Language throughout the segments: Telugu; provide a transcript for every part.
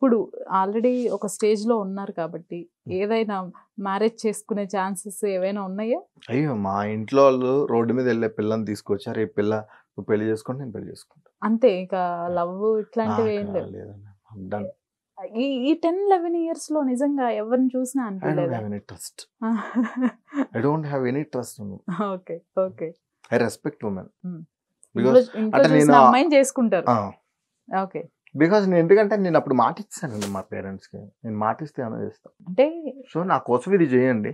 ఇప్పుడు ఆల్రెడీ ఒక స్టేజ్ లో ఉన్నారు కాబట్టి ఏదైనా మ్యారేజ్ చేసుకునే ఛాన్సెస్ ఏవైనా ఉన్నాయా? అయ్యో మా ఇంట్లో వాళ్ళు రోడ్డు మీద వెళ్ళే పిల్లని తీసుకొచ్చారు, ఈ పిల్ల నువ్వు పెళ్లి చేసుకుంటే నేను పెళ్లి చేసుకుంటా. అంతే, ఇక లవ్ ఇట్లాంటివి ఏం లేవు. లేదన్న, డన్. ఈ 10-11 years లో నిజంగా ఎవరిని చూసినా I don't అనిపించలేదా? have any trust. I don't have any trust on women. Okay okay. I respect women. ఇంట్లో Because ఇంట్లో అంటే చూసిన నేను అమ్మాయిని చేసుకుంటారు. ఆ, ఓకే. బికాస్ నేను ఎందుకంటే నేను అప్పుడు మాట ఇచ్చానండి మా పేరెంట్స్కి, నేను మాట ఇస్తే ఏమైనా చేస్తాను. అంటే సో నా కోసం ఇది చేయండి,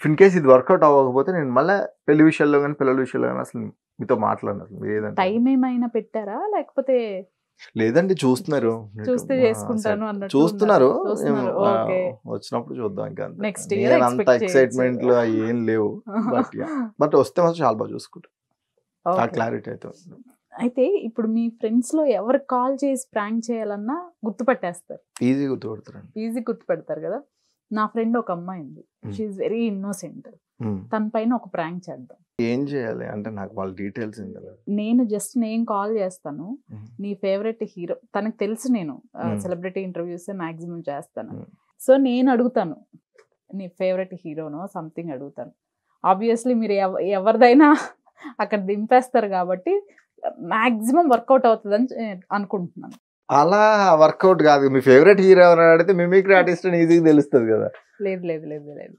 ఇన్ కేస్ ఇది వర్కౌట్ అవ్వకపోతే నేను మళ్ళీ పెళ్లి విషయాల్లో కానీ పిల్లల విషయాల్లో కానీ అసలు మీతో మాట్లాడను అసలు. ఏదంటే టైం ఏమైనా పెట్టారా లేకపోతే లేదండి, చూస్తున్నారు, చూస్తే చేసుకుంటాను అన్నట్టు చూస్తున్నారు. చూస్తున్నారు. ఓకే. వచ్చినప్పుడు చూద్దాం ఇంకా. అంతే. Next year నేను అంత expect ఎక్సైట్మెంట్ చేయొచ్చు. అవి ఏం లేవు. బట్ వస్తే మాత్రం చాలా బాగా చూసుకుంటాం. ఆ ఓకే. క్లారిటీ అయితే ఉంది. అయితే ఇప్పుడు మీ ఫ్రెండ్స్ లో ఎవరు కాల్ చేసి ప్రాంక్ చేయాలన్నా గుర్తుపట్టేస్తారు, ఈజీ గుర్తుపడతారండి. ఈజీ గుర్తుపెడతారు కదా. నా ఫ్రెండ్ ఒక అమ్మాయి ఉంది, షీఈ్ వెరీ ఇన్నోసెంట్. తన పైన ఒక ప్రాంక్ చేద్దాం. ఏం చేయాలి అంటే నాకు వాళ్ళ డీటెయిల్స్ ఏం తెలియదు. నేను కాల్ చేస్తాను, నీ ఫేవరెట్ హీరో తనకు తెలుసు, నేను సెలబ్రిటీ ఇంటర్వ్యూస్ మాక్సిమం చేస్తాను. సో నేను అడుగుతాను నీ ఫేవరెట్ హీరోనో సంథింగ్ అడుగుతాను. ఆబ్వియస్లీ మీరు ఎవరిదైనా అక్కడ దింపేస్తారు కాబట్టి మాక్సిమం వర్కౌట్ అవుతుందని అనుకుంటున్నాను. అలా వర్కౌట్ కాదు. మీ ఫేవరెట్ హీరో ఎవరైనా అడిగితే మిమిక్రీ ఆర్టిస్ట్ అని ఈజీగా తెలుస్తుంది కదా. లేదు లేదు లేదు లేదు,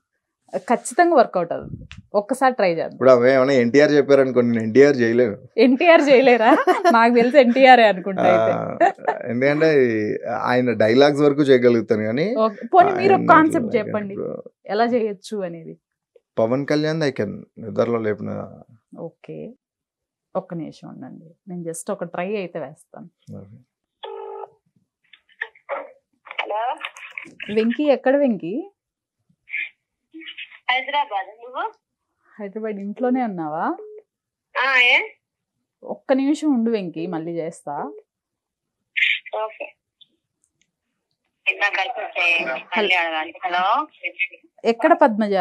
ఖచ్చితంగా వర్కౌట్ అవుతుంది. ఒక్కసారి ట్రై చేద్దాం. ఇప్పుడు అవే ఏమైనా ఎన్టీఆర్ చెప్పారనుకోండి, నేను ఎన్టీఆర్ చేయలేను. ఎన్టీఆర్ చేయలేరా? నాకు తెలిసి ఎన్టీఆర్ అనుకుంటా అయితే. ఎందుకంటే ఆయన డైలాగ్స్ వరకు చేయగలుగుతాను కానీ. పోనీ మీరు ఒక కాన్సెప్ట్ చెప్పండి ఎలా చేయొచ్చు అనేది. పవన్ కళ్యాణ్ ఐ కెన్ నిద్రలో లేపిన. ఓకే, ఒక్క నిమిషం ఉండండి, నేను జస్ట్ ఒక ట్రై అయితే వేస్తాను. హలో వెంకీ, ఎక్కడ వెంకీ? హైదరాబాద్. నువ్వు? హైదరాబాద్. ఇంట్లోనే ఉన్నావా? ఏ? ఒక్క నిమిషం ఉండు వెంకీ, మళ్ళీ చేస్తా. ఓకే. హలో, ఎక్కడ పద్మజ?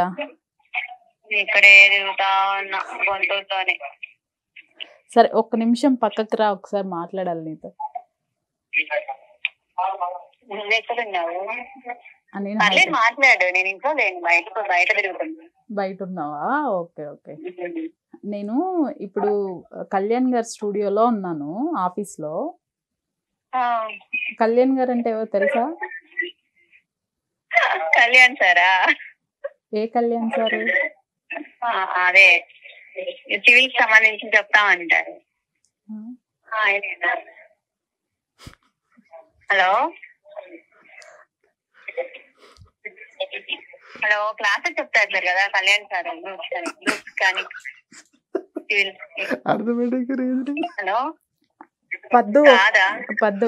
ఇక్కడే తిరుగుతా ఉన్నా గుంటూరులోనే. సరే ఒక్క నిమిషం పక్కకి రా, ఒకసారి మాట్లాడాలి నీతో. నువ్వు ఎక్కడున్నావు? నేను పర్లేదు మాట్లాడు, నేను ఇంట్లో లేను, బయట తిరుగుతున్నా. బయట ఉన్నావా? Okay okay. నేను ఇప్పుడు కళ్యాణ్ గారి స్టూడియోలో ఉన్నాను, ఆఫీస్ లో. కళ్యాణ్ గారు అంటే ఎవరు తెలుసా? కళ్యాణ్ సారా? ఏ కళ్యాణ్ సార్? అదే సివిల్ కి సంబంధించి చెప్తామంటారు. హలో హలో, క్లాసెస్ చెప్తారు కదా కళ్యాణ్ సార్, గ్రూప్స్ కానీ సివిల్. హలో, పద్దు పద్దు,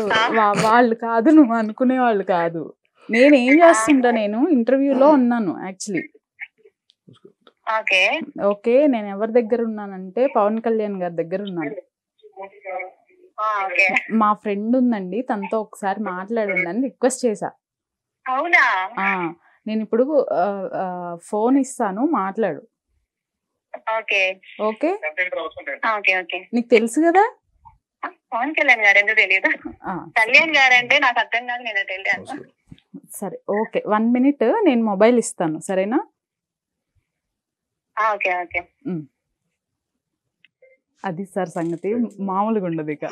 వాళ్ళు కాదు, నువ్వు అనుకునే వాళ్ళు కాదు. నేను ఏం చేస్తుంటా, నేను ఇంటర్వ్యూలో ఉన్నాను యాక్చువల్లీ. ఓకే ఓకే, నేను ఎవరి దగ్గర ఉన్నానంటే పవన్ కళ్యాణ్ గారి దగ్గర ఉన్నాను. మా ఫ్రెండ్ ఉందండి, తనతో ఒకసారి మాట్లాడండి అని రిక్వెస్ట్ చేశా. అవునా? నేను ఇప్పుడు ఫోన్ ఇస్తాను, మాట్లాడు. Okay okay okay okay. నీకు తెలుసు కదా పవన్ కళ్యాణ్ గారు, ఎందుకు తెలియదు? కళ్యాణ్ గారు అంటే నాకు అర్థం కాదు, నేను తెలియదు. సరే ఓకే, 1 minute నేను మొబైల్ ఇస్తాను, సరేనా? Okay okay. అది సార్ సంగతి, మామూలుగా ఉండదు. ఇక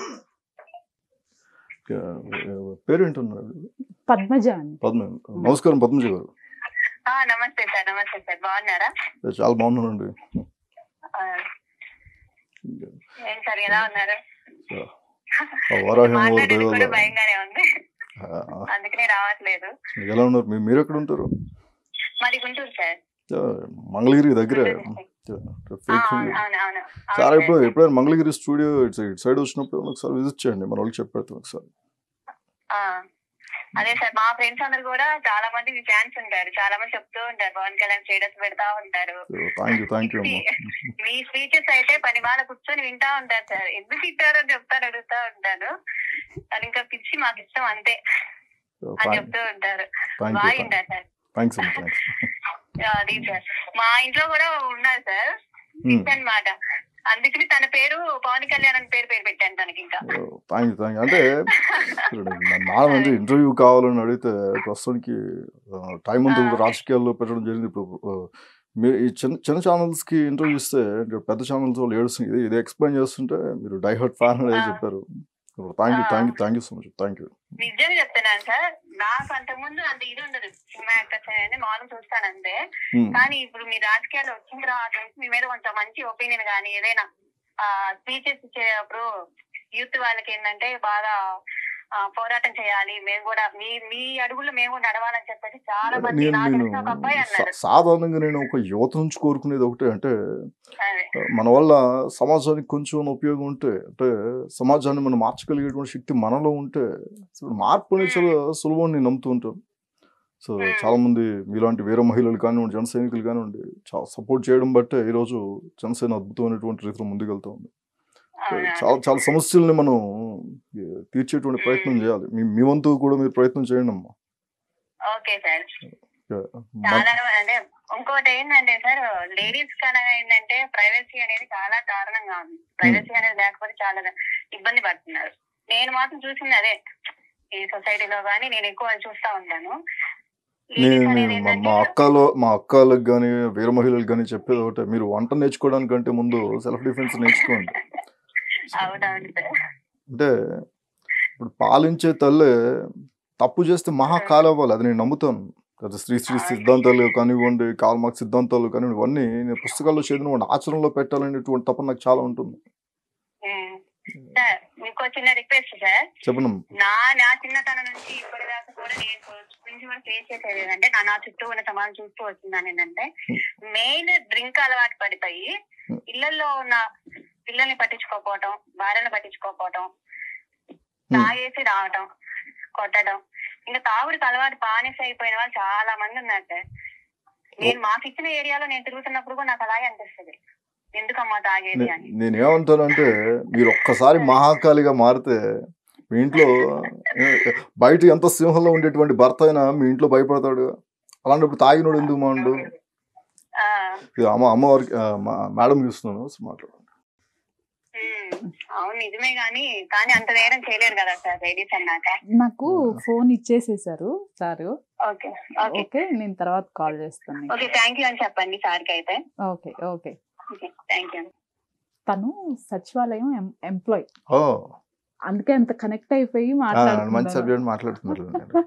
పేరు వింటున్నారు? పద్మజ అని. నమస్కారం పద్మజ గారు. నమస్తే సార్. నమస్తే సార్, బాగున్నారా? చాలా బాగున్నానండి. ఏం సార్, ఎలా ఉన్నారు? భయంగానే ఉంది, అందుకనే రావట్లేదు. ఎలా ఉన్నారు? మీరు ఎక్కడ ఉంటారు? మాది గుంటూరు సార్. మంగళగిరి దగ్గర. సార్ ఎప్పుడైనా మంగళగిరి స్టూడియో ఇటు సైడ్ వచ్చినప్పుడు ఒకసారి విజిట్ చేయండి, మన వాళ్ళకి చెప్పేస్తాం ఒకసారి. అదే సార్, మా ఫ్రెండ్స్ అందరు కూడా చాలా మంది మీ ఫ్యాన్స్ ఉంటారు, చాలా మంది చెప్తూ ఉంటారు, పవన్ కళ్యాణ్ స్టేటస్ పెడతా ఉంటారు. మీ స్పీచెస్ అయితే పని వాళ్ళ కూర్చొని వింటా ఉంటారు సార్. ఎందుకు ఇట్టారో చెప్తారు, అడుగుతా ఉంటాను. అది ఇంకా పిచ్చి, మాకు ఇష్టం అంతే అని చెప్తూ ఉంటారు. బాగా వింటారు సార్. అది సార్, మా ఇంట్లో కూడా ఉన్నారు సార్, అనమాట. అందుకని తన పేరు పవన్ కళ్యాణ్ అని పేరు పెట్టాను తనకి. ఇంకా థ్యాంక్ యూ అంటే మేడం అంటే ఇంటర్వ్యూ కావాలని అడిగితే ప్రస్తుతానికి టైం అంతా కూడా రాజకీయాల్లో పెట్టడం జరిగింది. ఇప్పుడు మీరు ఈ చిన్న ఛానల్స్కి ఇంటర్వ్యూ ఇస్తే పెద్ద ఛానల్స్ వాళ్ళు ఏడుస్తుంది, ఇది ఎక్స్ప్లెయిన్ చేస్తుంటే మీరు డైహర్ట్ ఫ్యాన్ అనేది చెప్పారు. Thank you so much. Thank you. నిజంగా చెప్తున్నాను సార్, నాకు అంతకుముందు అంత ఇది ఉండదు సినిమా యాక్టర్స్ అనేది, మామూలు చూస్తానంతే. కానీ ఇప్పుడు మీ రాజకీయాలు వచ్చిన తర్వాత మీ మీద కొంచెం మంచి ఒపీనియన్ కానీ ఏదైనా స్పీచెస్ ఇచ్చేటప్పుడు యూత్ వాళ్ళకి ఏంటంటే బాగా పోరాటం చేయాలి, మేము కూడా మీ అడుగుల్లో మేము కూడా నడవాలని చెప్పేసి చాలా మంది ఒక అబ్బాయి అన్నారు. సాధారణంగా నేను ఒక యువత నుంచి కోరుకునేది ఒకటే, అంటే మన వల్ల సమాజానికి కొంచెం ఉపయోగం ఉంటే, అంటే సమాజాన్ని మనం మార్చగలిగేటువంటి శక్తి మనలో ఉంటే మార్పు అనేది చాలా సులభం నేను నమ్ముతూ ఉంటాను. సో చాలా మంది మీలాంటి వీర మహిళలు కానివ్వండి, జన సైనికులు కానివ్వండి చాలా సపోర్ట్ చేయడం బట్టే ఈరోజు జనసేన అద్భుతమైనటువంటి రీతిలో ముందుకెళ్తా ఉంది. చాలా చాలా సమస్యల్ని మనం తీర్చేటువంటి ప్రయత్నం చేయాలి. మీ వంతు కూడా మీరు ప్రయత్నం చేయండి అమ్మా. Okay sir. చాలా అంటే ఇంకోటి ఏంటంటే సార్, లేడీస్ కన్నా ఏంటంటే ప్రైవసీ అనేది చాలా దారుణంగా ఉంది. ప్రైవసీ అనేది లేకపోతే చాలా ఇబ్బంది పడుతున్నారు. నేను మాత్రం చూసింది అదే ఈ సొసైటీలో కానీ నేను ఎక్కువ చూస్తా ఉంటాను. మా అక్కలకు కానీ వీర మహిళలకు కానీ చెప్పేది ఒకటే, మీరు వంట నేర్చుకోవడానికంటే ముందు సెల్ఫ్ డిఫెన్స్ నేర్చుకోండి. అంటే ఇప్పుడు పాలించే తల్లి తప్పు చేస్తే మహా కాలవ్వాలి, అది నేను నమ్ముతాను. శ్రీ సిద్ధాంతాలు కానివ్వండి, కార్ల్ మార్క్స్ సిద్ధాంతాలు కానివ్వండి, ఇవన్నీ నేను పుస్తకాల్లో చదివిన ఆచరణలో పెట్టాలనేటువంటి తప్ప నాకు చాలా ఉంటుంది. మీకు చిన్న రిక్వెస్ట్ సార్, చెప్పండి. నా చిన్నతనం నుంచి ఇప్పటిదాకా కూడా నేను ఫేస్ చేసేది ఏంటంటే, నా చుట్టూ ఉన్న సమాజం చూస్తూ వచ్చిందని ఏంటంటే, మెయిన్ డ్రింక్ అలవాటు పడిపోయి ఇళ్లలో ఉన్న పిల్లల్ని పట్టించుకోకపోవటం, భార్యను పట్టించుకోకపోవటం, తాగేసి రావటం, కొట్టడం, ఇంకా తాగుడికి అలవాటు బానిస అయిపోయిన వాళ్ళు చాలా మంది ఉన్నారు సార్. నేను మాకు ఇచ్చిన ఏరియాలో నేను తిరుగుతున్నప్పుడు కూడా నాకు అలాగే అనిపిస్తుంది, ఎందుకమ్మా తాగేది అని. నేనేమంటానంటే, మీరు ఒక్కసారి మహాకాళిగా మారితే మీ ఇంట్లో బయట ఎంత సింహంలో ఉండేటువంటి భర్త అయినా మీ ఇంట్లో భయపడతాడు. అలాంటప్పుడు తాగినోడు ఎందుకు మాండు? అమ్మవారికి మేడం చూస్తున్నాను మాట్లాడు. అవును నిజమే, కానీ అంత నేరం చేయలేరు కదా సార్ లేడీస్ అన్నాక. నాకు ఫోన్ ఇచ్చేసేసారు సార్. ఓకే ఓకే, నేను తర్వాత కాల్ చేస్తాను. ఓకే, థ్యాంక్ యూ అని చెప్పండి సార్కి అయితే. Okay okay thank you. తను సచివాలయం ఎంప్లాయ్, అందుకే అంత కనెక్ట్ అయిపోయి మాట్లాడుతున్నారు.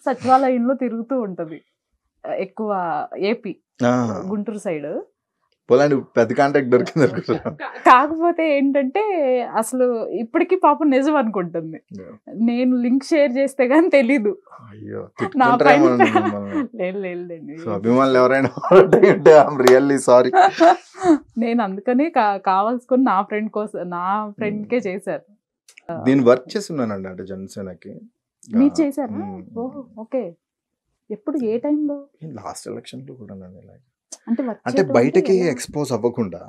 సచివాలయంలో తిరుగుతూ ఉంటది ఎక్కువ, ఏపీ గుంటూరు సైడ్. పెద్ద కాంటాక్ట్ దొరికింది. కాకపోతే ఏంటంటే అసలు ఇప్పటికీ పాపం నిజం అనుకుంటుంది. నేను లింక్ షేర్ చేస్తే గానీ తెలీదు. నేను అందుకనే కావాల్సుకొని నా ఫ్రెండ్కే చేశారు. దీని వర్క్ చేస్తున్నానండి, అంటే జనసేనకి. మీరు చేశారా? ఓహో ఓకే. ఎప్పుడు, ఏ టైంలో? లాస్ట్ ఎలక్షన్ లో కూడా. అంటే బయటకి ఎక్స్పోజ్ అవ్వకుండా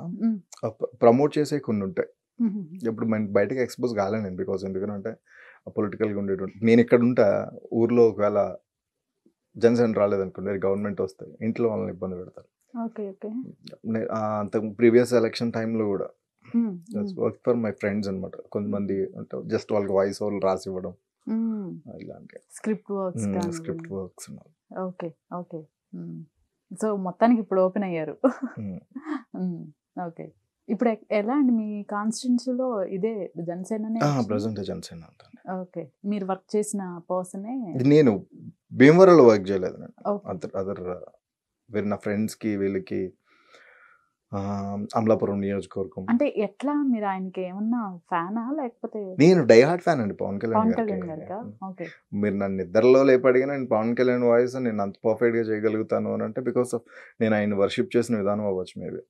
ప్రమోట్ చేసే కొన్ని ఉంటాయి. ఇప్పుడు బయటకి ఎక్స్పోజ్ కాలే నేను, బికాజ్ ఎందుకంటే పొలిటికల్గా ఉండేటువంటి. నేను ఇక్కడ ఉంటా, ఊర్లో ఒకవేళ జనసేన రాలేదనుకోండి, గవర్నమెంట్ వస్తే ఇంట్లో వాళ్ళని ఇబ్బంది పెడతారు. అంత ప్రీవియస్ ఎలక్షన్ టైంలో కూడా వర్క్ ఫర్ మై ఫ్రెండ్స్ అనమాట. కొంతమంది ఉంటారు, జస్ట్ వాళ్ళకి వాయిస్ ఓవర్ రాసి ఇవ్వడం, ఇలాంటి script works. Okay okay. So మొత్తానికి ఇప్పుడు ఓపెన్ అయ్యారు. ఓకే, ఇప్పుడు ఎలా అండి మీ కాన్స్టిట్యున్సీలో? ఇదే జనసేన? ప్రెసెంట్ జనసేన. ఓకే, మీరు వర్క్ చేసిన పర్సనే? నేను భీమవరంలో వర్క్ చేయలేదు, అదర్ వేరే నా ఫ్రెండ్స్కి వీళ్ళకి అమలాపురం నియోజకవర్గం. అంటే ఎట్లా, మీరు ఆయనకి ఏమన్నా ఫ్యానా లేకపోతే? నేను డైహార్డ్ ఫ్యాన్ అండి పవన్ కళ్యాణ్ గారికి. మీరు నన్ను నిద్రలో లేపడిగా నేను పవన్ కళ్యాణ్ వాయిస్ నేను అంత పర్ఫెక్ట్ గా చేయగలుగుతాను అని అంటే బికాస్ ఆఫ్ నేను ఆయన వర్షిప్ చేసిన విధానం అవ్వచ్చు మేబీ.